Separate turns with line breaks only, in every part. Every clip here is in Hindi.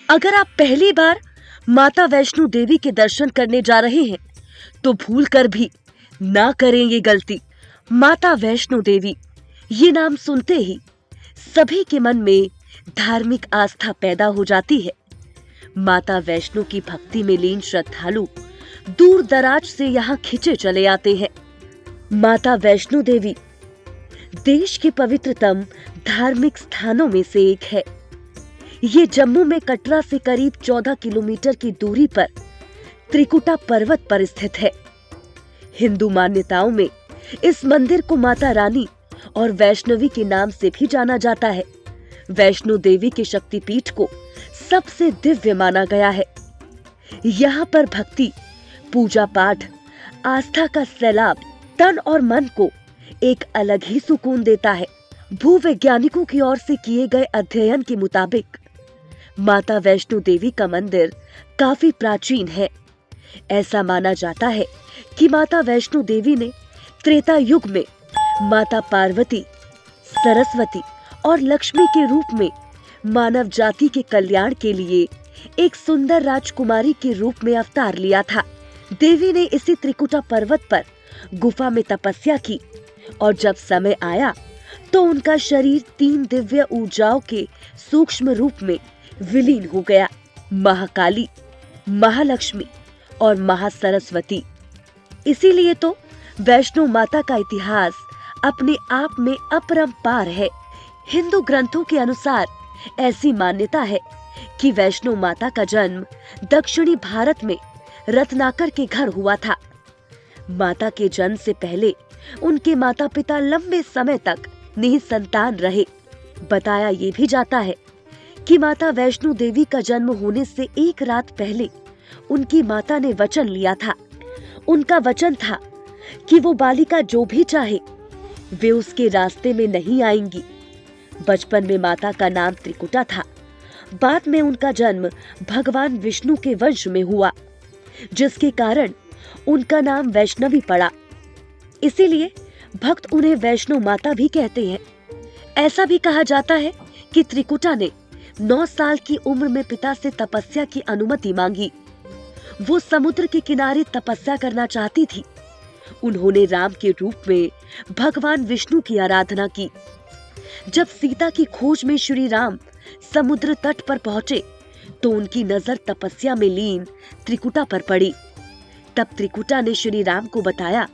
अगर आप पहली बार माता वैष्णो देवी के दर्शन करने जा रहे हैं तो भूल कर भी ना करें ये गलती। माता वैष्णो देवी ये नाम सुनते ही सभी के मन में धार्मिक आस्था पैदा हो जाती है। माता वैष्णो की भक्ति में लीन श्रद्धालु दूर दराज से यहाँ खिंचे चले आते हैं। माता वैष्णो देवी देश के पवित्रतम धार्मिक स्थानों में से एक है। ये जम्मू में कटरा से करीब 14 किलोमीटर की दूरी पर त्रिकुटा पर्वत पर स्थित है। हिंदू मान्यताओं में इस मंदिर को माता रानी और वैष्णवी के नाम से भी जाना जाता है। वैष्णो देवी के शक्तिपीठ को सबसे दिव्य माना गया है। यहाँ पर भक्ति, पूजा पाठ, आस्था का सैलाब तन और मन को एक अलग ही सुकून देता है। भूवैज्ञानिकों की ओर से किए गए अध्ययन के मुताबिक माता वैष्णो देवी का मंदिर काफी प्राचीन है। ऐसा माना जाता है कि माता वैष्णो देवी ने त्रेता युग में माता पार्वती, सरस्वती और लक्ष्मी के रूप में मानव जाति के कल्याण के लिए एक सुंदर राजकुमारी के रूप में अवतार लिया था। देवी ने इसी त्रिकुटा पर्वत पर गुफा में तपस्या की और जब समय आया तो उनका शरीर 3 दिव्य ऊर्जाओं के सूक्ष्म रूप में विलीन हो गया। महाकाली, महालक्ष्मी और महासरस्वती। इसीलिए तो वैष्णो माता का इतिहास अपने आप में अपरंपार है। हिंदू ग्रंथों के अनुसार ऐसी मान्यता है कि वैष्णो माता का जन्म दक्षिणी भारत में रत्नाकर के घर हुआ था। माता के जन्म से पहले उनके माता पिता लंबे समय तक निसंतान रहे। बताया ये भी जाता है कि माता वैष्णो देवी का जन्म होने से एक रात पहले उनकी माता ने वचन लिया था। उनका वचन था कि वो बालिका जो भी चाहे वे उसके रास्ते में नहीं आएंगी। बचपन में माता का नाम त्रिकुटा था। बाद में उनका जन्म भगवान विष्णु के वंश में हुआ, जिसके कारण उनका नाम वैष्णवी पड़ा। इसीलिए भक्त उन्हें वैष्णो माता भी कहते हैं। ऐसा भी कहा जाता है कि त्रिकुटा ने 9 साल की उम्र में पिता से तपस्या की अनुमति मांगी। वो समुद्र के किनारे तपस्या करना चाहती थी। उन्होंने राम के रूप में भगवान विष्णु की आराधना की। जब सीता की खोज में श्री राम समुद्र तट पर पहुंचे तो उनकी नजर तपस्या में लीन त्रिकुटा पर पड़ी। तब त्रिकुटा ने श्री राम को बताया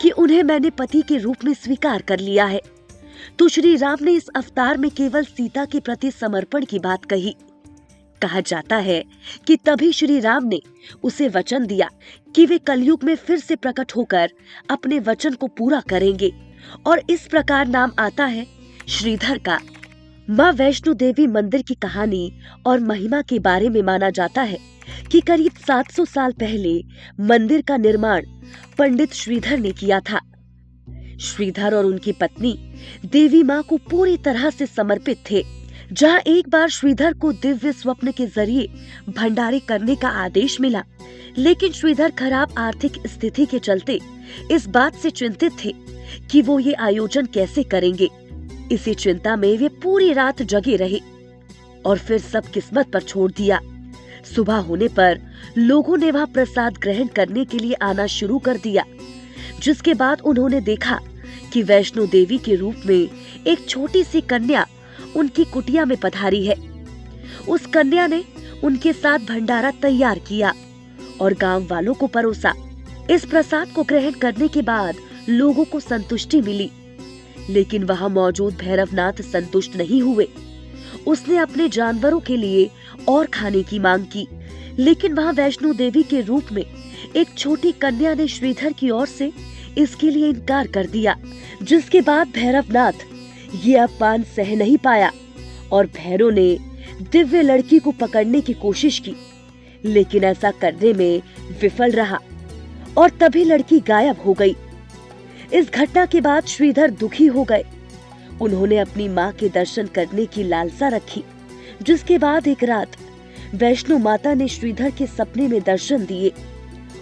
कि उन्हें मैंने पति के रूप में स्वीकार कर लिया है। तो श्री राम ने इस अवतार में केवल सीता के प्रति समर्पण की बात कही। कहा जाता है कि तभी श्री राम ने उसे वचन दिया कि वे कलयुग में फिर से प्रकट होकर अपने वचन को पूरा करेंगे और इस प्रकार नाम आता है श्रीधर का। माँ वैष्णो देवी मंदिर की कहानी और महिमा के बारे में माना जाता है कि करीब 700 साल पहले मंदिर का निर्माण पंडित श्रीधर ने किया था। श्रीधर और उनकी पत्नी देवी माँ को पूरी तरह से समर्पित थे। जहाँ एक बार श्रीधर को दिव्य स्वप्न के जरिए भंडारे करने का आदेश मिला, लेकिन श्रीधर खराब आर्थिक स्थिति के चलते इस बात से चिंतित थे कि वो ये आयोजन कैसे करेंगे। इसी चिंता में वे पूरी रात जगे रहे और फिर सब किस्मत पर छोड़ दिया। सुबह होने पर लोगों ने वहाँ प्रसाद ग्रहण करने के लिए आना शुरू कर दिया, जिसके बाद उन्होंने देखा कि वैष्णो देवी के रूप में एक छोटी सी कन्या उनकी कुटिया में पधारी है। उस कन्या ने उनके साथ भंडारा तैयार किया और गांव वालों को परोसा। इस प्रसाद को ग्रहण करने के बाद लोगों को संतुष्टि मिली, लेकिन वहां मौजूद भैरवनाथ संतुष्ट नहीं हुए। उसने अपने जानवरों के लिए और खाने की मांग की, लेकिन वहां वैष्णो देवी के रूप में एक छोटी कन्या ने श्रीधर की ओर से इसके लिए इनकार कर दिया, जिसके बाद भैरवनाथ ये अपमान सह नहीं पाया और भैरव ने दिव्य लड़की को पकड़ने की कोशिश की, लेकिन ऐसा करने में विफल रहा और तभी लड़की गायब हो गई। इस घटना के बाद श्रीधर दुखी हो गए। उन्होंने अपनी माँ के दर्शन करने की लालसा रखी, जिसके बाद एक रात वैष्णो माता ने श्रीधर के सपने में दर्शन दिए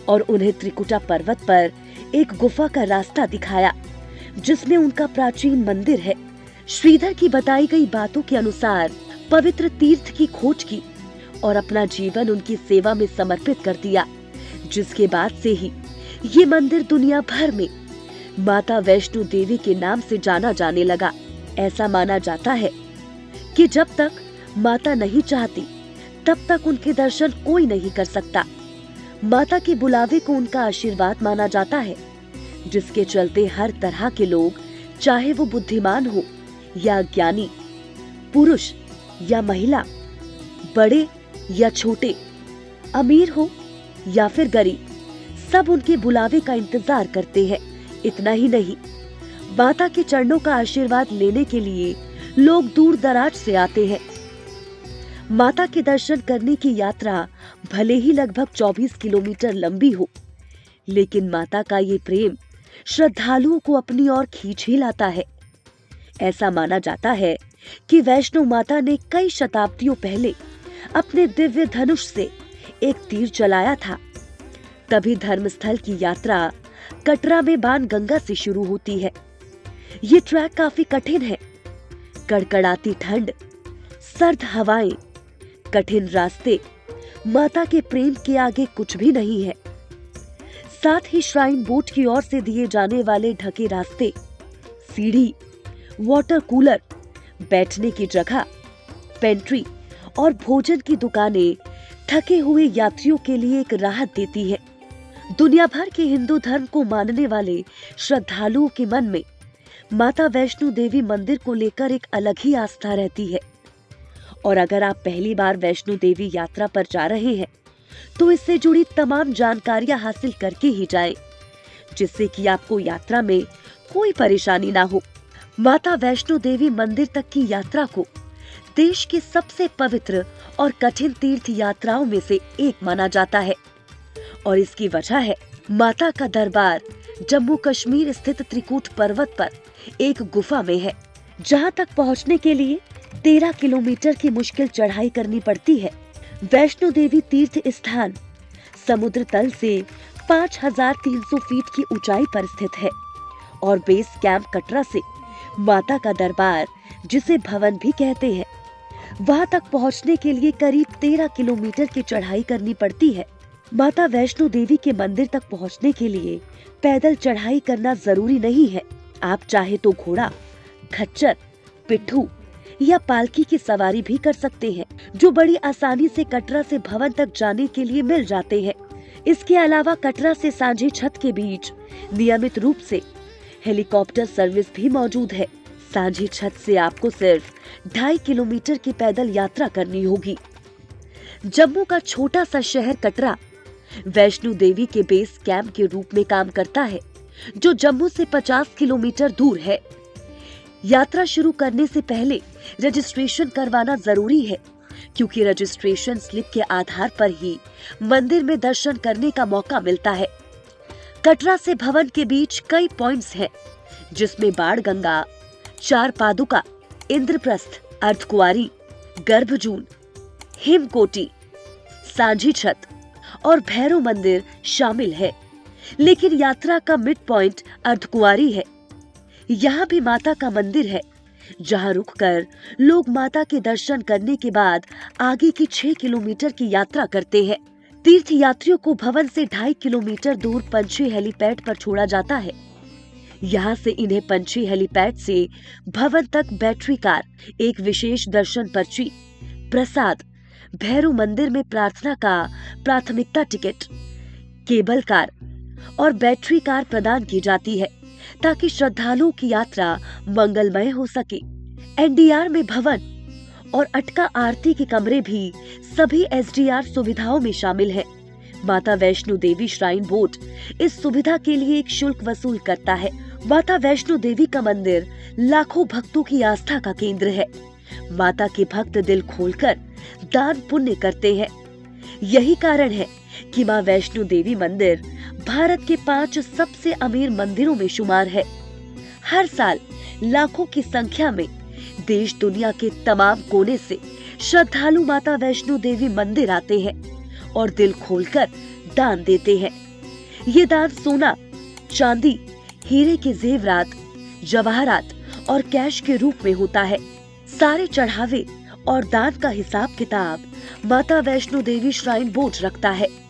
और उन्हें त्रिकुटा पर्वत पर एक गुफा का रास्ता दिखाया, जिसमें उनका प्राचीन मंदिर है। श्रीधर की बताई गई बातों के अनुसार पवित्र तीर्थ की खोज की और अपना जीवन उनकी सेवा में समर्पित कर दिया, जिसके बाद से ही ये मंदिर दुनिया भर में माता वैष्णो देवी के नाम से जाना जाने लगा। ऐसा माना जाता है कि जब तक माता नहीं चाहती तब तक उनके दर्शन कोई नहीं कर सकता। माता के बुलावे को उनका आशीर्वाद माना जाता है, जिसके चलते हर तरह के लोग, चाहे वो बुद्धिमान हो या ज्ञानी, पुरुष या महिला, बड़े या छोटे, अमीर हो या फिर गरीब, सब उनके बुलावे का इंतजार करते हैं। इतना ही नहीं, माता के चरणों का आशीर्वाद लेने के लिए लोग दूर दराज से आते हैं। माता के दर्शन करने की यात्रा भले ही लगभग 24 किलोमीटर लंबी हो, लेकिन माता का ये प्रेम श्रद्धालुओं को अपनी ओर खींच ही लाता है। ऐसा माना जाता है कि वैष्णो माता ने कई शताब्दियों पहले अपने दिव्य धनुष से एक तीर चलाया था। तभी धर्मस्थल की यात्रा कटरा में बाणगंगा से शुरू होती है। ये ट्रैक काफी कठिन है। कड़कड़ाती ठंड, सर्द हवाएं, कठिन रास्ते माता के प्रेम के आगे कुछ भी नहीं है। साथ ही श्राइन बोर्ड की ओर से दिए जाने वाले ढके रास्ते, सीढ़ी, वाटर कूलर, बैठने की जगह, पेंट्री और भोजन की दुकानें थके हुए यात्रियों के लिए एक राहत देती है। दुनिया भर के हिंदू धर्म को मानने वाले श्रद्धालुओं के मन में माता वैष्णो देवी मंदिर को लेकर एक अलग ही आस्था रहती है। और अगर आप पहली बार वैष्णो देवी यात्रा पर जा रहे हैं तो इससे जुड़ी तमाम जानकारियां हासिल करके ही जाएं, जिससे कि आपको यात्रा में कोई परेशानी ना हो। माता वैष्णो देवी मंदिर तक की यात्रा को देश की सबसे पवित्र और कठिन तीर्थ यात्राओं में से एक माना जाता है, और इसकी वजह है माता का दरबार जम्मू कश्मीर स्थित त्रिकूट पर्वत पर एक गुफा में है, जहां तक पहुंचने के लिए 13 किलोमीटर की मुश्किल चढ़ाई करनी पड़ती है। वैष्णो देवी तीर्थ स्थान समुद्र तल से 5300 फीट की ऊंचाई पर स्थित है और बेस कैंप कटरा से माता का दरबार, जिसे भवन भी कहते हैं, वहां तक पहुंचने के लिए करीब 13 किलोमीटर की चढ़ाई करनी पड़ती है। माता वैष्णो देवी के मंदिर तक पहुंचने के लिए पैदल चढ़ाई करना जरूरी नहीं है। आप चाहे तो घोड़ा, खच्चर, पिट्ठू या पालकी की सवारी भी कर सकते हैं, जो बड़ी आसानी से कटरा से भवन तक जाने के लिए मिल जाते हैं। इसके अलावा कटरा से सांझी छत के बीच नियमित रूप से हेलीकॉप्टर सर्विस भी मौजूद है। सांझी छत से आपको सिर्फ 2.5 किलोमीटर की पैदल यात्रा करनी होगी। जम्मू का छोटा सा शहर कटरा वैष्णो देवी के बेस कैंप के रूप में काम करता है, जो जम्मू से 50 किलोमीटर दूर है। यात्रा शुरू करने से पहले रजिस्ट्रेशन करवाना जरूरी है, क्योंकि रजिस्ट्रेशन स्लिप के आधार पर ही मंदिर में दर्शन करने का मौका मिलता है। कटरा से भवन के बीच कई पॉइंट्स हैं, जिसमें बाणगंगा, चार पादुका, इंद्रप्रस्थ, अर्धकुंवारी, गर्भजून, हिमकोटी, सांझी छत और भैरव मंदिर शामिल है। लेकिन यात्रा का मिड पॉइंट अर्धकुंवारी है। यहाँ भी माता का मंदिर है, जहाँ रुककर लोग माता के दर्शन करने के बाद आगे की 6 किलोमीटर की यात्रा करते हैं। तीर्थ यात्रियों को भवन से 2.5 किलोमीटर दूर पंछी हेलीपैड पर छोड़ा जाता है। यहाँ से इन्हें पंछी हेलीपैड से भवन तक बैटरी कार, एक विशेष दर्शन पर्ची, प्रसाद, भैरव मंदिर में प्रार्थना का प्राथमिकता टिकट, केबल कार और बैटरी कार प्रदान की जाती है, ताकि श्रद्धालुओं की यात्रा मंगलमय हो सके। एनडीआर में भवन और अटका आरती के कमरे भी सभी एसडीआर सुविधाओं में शामिल है। माता वैष्णो देवी श्राइन बोर्ड इस सुविधा के लिए एक शुल्क वसूल करता है। माता वैष्णो देवी का मंदिर लाखों भक्तों की आस्था का केंद्र है। माता के भक्त दिल खोलकर दान पुण्य करते हैं। यही कारण है कि मां वैष्णो देवी मंदिर भारत के 5 सबसे अमीर मंदिरों में शुमार है। हर साल लाखों की संख्या में देश दुनिया के तमाम कोने से श्रद्धालु माता वैष्णो देवी मंदिर आते हैं और दिल खोलकर दान देते हैं। ये दान सोना, चांदी, हीरे के जेवरात, जवाहरात और कैश के रूप में होता है। सारे चढ़ावे और दान का हिसाब किताब माता वैष्णो देवी श्राइन बोर्ड रखता है।